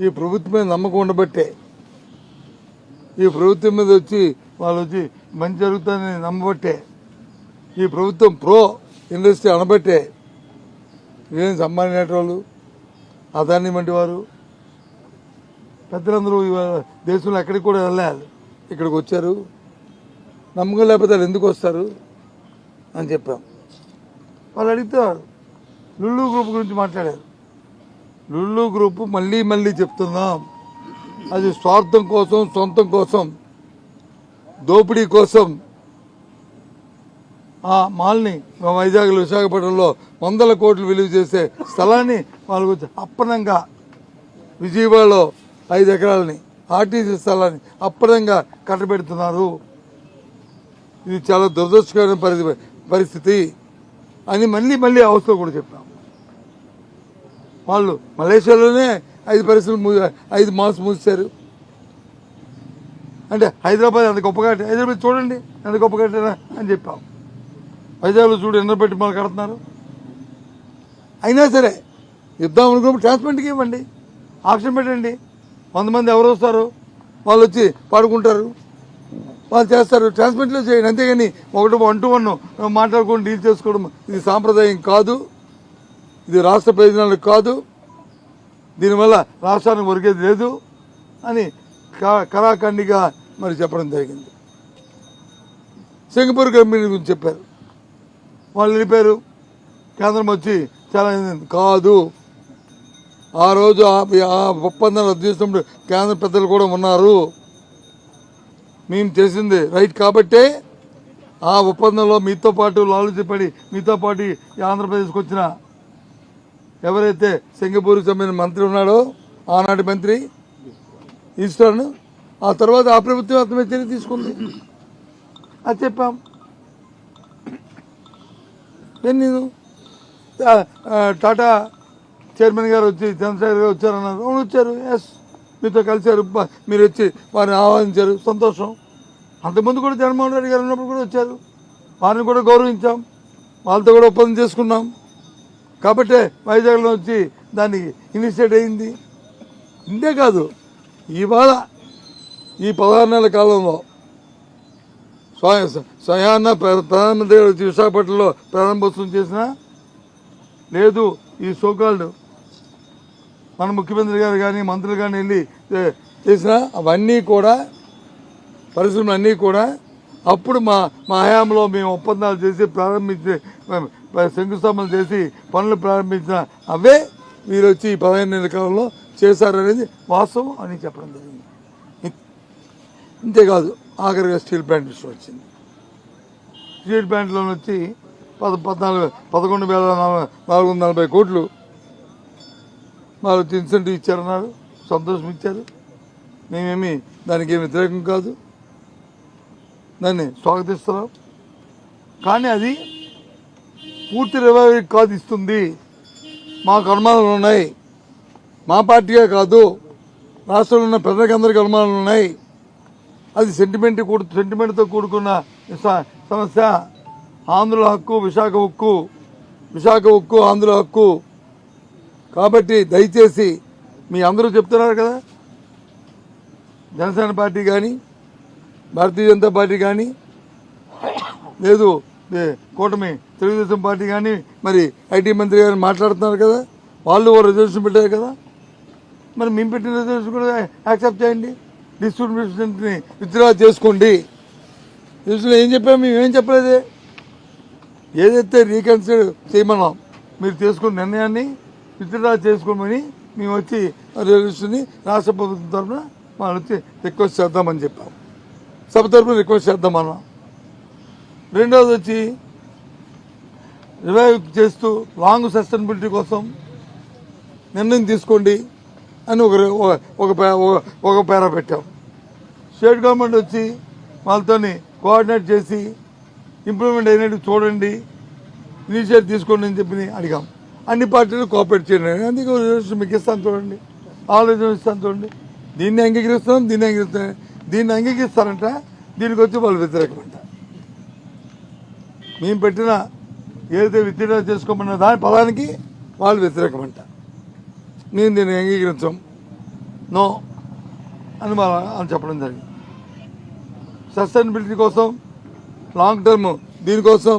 ఈ ప్రభుత్వం మీద నమ్మకం ఉండబట్టే, ఈ ప్రభుత్వం మీద వచ్చి వాళ్ళు వచ్చి మంచి జరుగుతుందని నమ్మబట్టే, ఈ ప్రభుత్వం ప్రో ఇండస్ట్రీ అనబట్టే ఏం సంబంధించిన వాళ్ళు అదాన్ని వంటి వారు పెద్దలందరూ దేశంలో ఎక్కడికి కూడా వెళ్ళాలి, ఇక్కడికి వచ్చారు. నమ్మకం లేకపోతే వాళ్ళు ఎందుకు వస్తారు అని చెప్పాం. వాళ్ళు అడుగుతారు. లుల్లు గ్రూప్ గురించి మాట్లాడారు. లుల్లు గ్రూప్ మళ్ళీ మళ్ళీ చెప్తున్నాం, అది స్వార్థం కోసం, సొంతం కోసం, దోపిడీ కోసం ఆ మాల్ని వైజాగ్లో, విశాఖపట్నంలో 100 కోట్లు విలువ చేసే స్థలాన్ని వాళ్ళకు వచ్చి అప్పనంగా విజయవాడలో 5 ఎకరాలని ఆర్టీసీ స్థలాన్ని అప్పనంగా కట్టబెడుతున్నారు. ఇది చాలా దురదృష్టకరమైన పరిస్థితి అని మళ్ళీ మళ్ళీ అవసరం కూడా చెప్పాం. వాళ్ళు మలేషియాలోనే 5 పరిశ్రమలు 5 మాల్స్ మూసారు. అంటే హైదరాబాద్ ఎంత గొప్పగా, హైదరాబాద్ చూడండి ఎంత గొప్ప కట్టారా అని చెప్పాం. వైజాగ్లో చూడు ఎన్నో పెట్టి మాలు కడుతున్నారు. అయినా సరే యుద్ధం అనుకున్నప్పుడు ట్రాన్స్పరెంట్కి ఇవ్వండి, ఆప్షన్ పెట్టండి. 100 మంది ఎవరు వస్తారు, వాళ్ళు వచ్చి పాడుకుంటారు, వాళ్ళు చేస్తారు. ట్రాన్స్పరెంట్లో చేయండి, అంతేగాని 1-1 మాట్లాడుకొని డీల్ చేసుకోవడం ఇది సాంప్రదాయం కాదు, ఇది రాష్ట్ర ప్రయోజనాలకు కాదు, దీనివల్ల రాష్ట్రానికి ఒరిగేది లేదు అని కరాఖండిగా మరి చెప్పడం జరిగింది. సింగపూర్ కంపెనీ గురించి చెప్పారు. వాళ్ళు వెళ్ళిపోయారు. కేంద్రం వచ్చి చాలా కాదు, ఆ రోజు ఆ ఒప్పందాలు రద్దు చేసినప్పుడు కేంద్ర పెద్దలు కూడా ఉన్నారు. మేము చేసింది రైట్ కాబట్టే ఆ ఒప్పందంలో మీతో పాటు లాలూచిపడి మీతో పాటు ఆంధ్రప్రదేశ్కి వచ్చిన ఎవరైతే సింగపూర్కి సంబంధించిన మంత్రి ఉన్నాడో, ఆనాటి మంత్రి ఈస్టర్న్, ఆ తర్వాత ఆ ప్రభుత్వం అతని చర్య తీసుకుంది. అది చెప్పాం. నేను టాటా చైర్మన్ గారు వచ్చి చంద్రశేఖర్ గారు వచ్చారన్నారు. అవును వచ్చారు, ఎస్ మీతో కలిశారు, మీరు వచ్చి వారిని ఆహ్వానించారు, సంతోషం. అంతకుముందు కూడా జగన్మోహన్ రెడ్డి గారు ఉన్నప్పుడు కూడా వచ్చారు, వారిని కూడా గౌరవించాం, వాళ్ళతో కూడా ఒప్పందం చేసుకున్నాం. కాబట్టే వైజాగ్లో వచ్చి దానికి ఇనిషియేట్ అయింది. ఇంతే కాదు, ఇవాళ ఈ 16 నెలల కాలంలో స్వయాన ప్రధానమంత్రి వచ్చి విశాఖపట్నంలో ప్రారంభోత్సవం చేసినా లేదు, ఈ సోకాల్డ్ మన ముఖ్యమంత్రి గారు కానీ మంత్రులు కానీ వెళ్ళి చేసినా అవన్నీ కూడా పరిశ్రమలు అన్నీ కూడా అప్పుడు మా హయాంలో మేము ఒప్పందాలు చేసి ప్రారంభించి శంకుస్థాపన చేసి పనులు ప్రారంభించిన అవే మీరు వచ్చి ఈ 15 నెలల కాలంలో చేశారనేది వాస్తవం అని చెప్పడం జరిగింది. ఇంతేకాదు, ఆఖరిగా స్టీల్ ప్లాంట్ విషయం వచ్చింది. స్టీల్ ప్లాంట్లో వచ్చి 11,440 కోట్లు వాళ్ళు ఇన్సెంటివ్ ఇచ్చారన్నారు, సంతోషం ఇచ్చారు. మేమేమి దానికి ఏమి వ్యతిరేకం కాదు, దాన్ని స్వాగతిస్తున్నాం. కానీ అది పూర్తి రివైవల్ కాదు ఇస్తుంది. మాకు అనుమానాలు ఉన్నాయి, మా పార్టీయే కాదు రాష్ట్రంలో ఉన్న ప్రజలకందరికీ అనుమానాలు ఉన్నాయి. అది సెంటిమెంట్తో కూడుకున్న సమస్య. ఆంధ్రుల హక్కు, విశాఖ ఉక్కు ఆంధ్రుల హక్కు. కాబట్టి దయచేసి మీ అందరూ చెప్తున్నారు కదా, జనసేన పార్టీ కానీ భారతీయ జనతా పార్టీ కానీ లేదు కూటమి తెలుగుదేశం పార్టీ కానీ మరి ఐటీ మంత్రి గారు మాట్లాడుతున్నారు కదా, వాళ్ళు రిజర్వేషన్ పెట్టారు కదా, మరి మేము పెట్టిన రిజర్వేషన్ కూడా యాక్సెప్ట్ చేయండి, డిస్ట్రిబ్యూషన్ని విత్డ్రా చేసుకోండి. డిస్ట్రిబ్యూషన్ ఏం చెప్పాము, మేమేం చెప్పలేదే. ఏదైతే రీకన్సిడర్ చేయమన్నాం మీరు చేసుకున్న నిర్ణయాన్ని విత్డ్రా చేసుకోమని మేము వచ్చి రిజర్వేషన్ని రాష్ట్ర ప్రభుత్వం తరఫున వాళ్ళు వచ్చి రిక్వెస్ట్ చేద్దామని చెప్పాం, సభ తరఫున రిక్వెస్ట్ చేద్దామన్నాం. రెండవది వచ్చి రివైవ్ చేస్తూ లాంగ్ సస్టైనబిలిటీ కోసం నిర్ణయం తీసుకోండి అని ఒక పేరా పెట్టాం. స్టేట్ గవర్నమెంట్ వచ్చి వాళ్ళతో కోఆర్డినేట్ చేసి ఇంప్లిమెంట్ అయినట్టు చూడండి, ఇనిషియేటివ్ తీసుకోండి అని చెప్పి అడిగాం. అన్ని పార్టీలు కోఆపరేట్ చేయండి, అందుకే రిజర్వేషన్ మీకు ఇస్తాను చూడండి, ఆల్ రిజర్వేషన్ ఇస్తాను చూడండి. దీన్ని అంగీకరిస్తున్నాం, దీన్ని అంగీకరిస్తారంట, దీనికి వచ్చి వాళ్ళు వ్యతిరేకమంట. మేము పెట్టిన ఏదైతే విత్డ్రా చేసుకోమన్న దాని పదానికి వాళ్ళు వ్యతిరేకమంట. మేము దీన్ని అంగీకరించాం. నో అని చెప్పడం జరిగింది. సస్టైనబిలిటీ కోసం లాంగ్ టర్మ్ దీనికోసం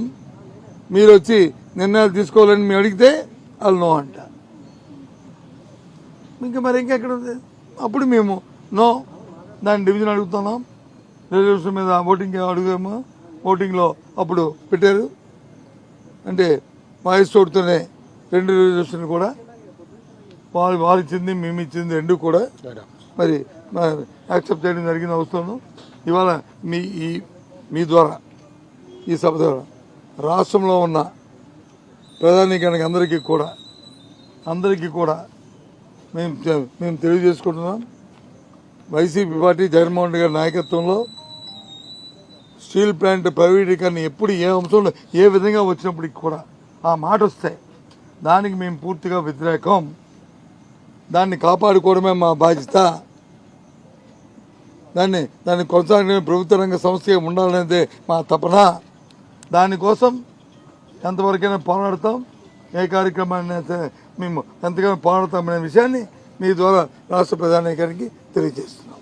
మీరు వచ్చి నిర్ణయాలు తీసుకోవాలని మేము అడిగితే వాళ్ళు నో అంట. ఇంకెక్కడ ఉంది? అప్పుడు మేము నో దాని డివిజన్ అడుగుతున్నాం. రిజర్వేషన్ మీద ఓటింగ్ అడుగుతాము. ఓటింగ్లో అప్పుడు పెట్టారు. అంటే వాయిస్ తోడుతూనే 2 రిజర్వేషన్ కూడా వాళ్ళు ఇచ్చింది మేము ఇచ్చింది 2 కూడా మరి యాక్సెప్ట్ చేయడం జరిగింది. అవసరం ఇవాళ మీ ద్వారా ఈ సభ ద్వారా రాష్ట్రంలో ఉన్న ప్రధానికానికి అందరికీ కూడా మేము తెలియజేసుకుంటున్నాం. వైసీపీ పార్టీ జగన్మోహన్ రెడ్డి గారి నాయకత్వంలో స్టీల్ ప్లాంట్ ప్రైవేటీకరణ ఎప్పుడు ఏ అంశంలో ఏ విధంగా వచ్చినప్పటికి కూడా ఆ మాట వస్తే దానికి మేము పూర్తిగా వ్యతిరేకం. దాన్ని కాపాడుకోవడమే మా బాధ్యత. దాన్ని కొనసాగిన ప్రభుత్వ రంగ సంస్థ ఉండాలనేదే మా తపన. దానికోసం ఎంతవరకైనా పోరాడతాం. ఏ కార్యక్రమాన్ని అయితే మేము ఎంతగానో పోరాడతామనే విషయాన్ని మీ ద్వారా రాష్ట్ర ప్రధాని గారికి తెలియజేస్తున్నాం.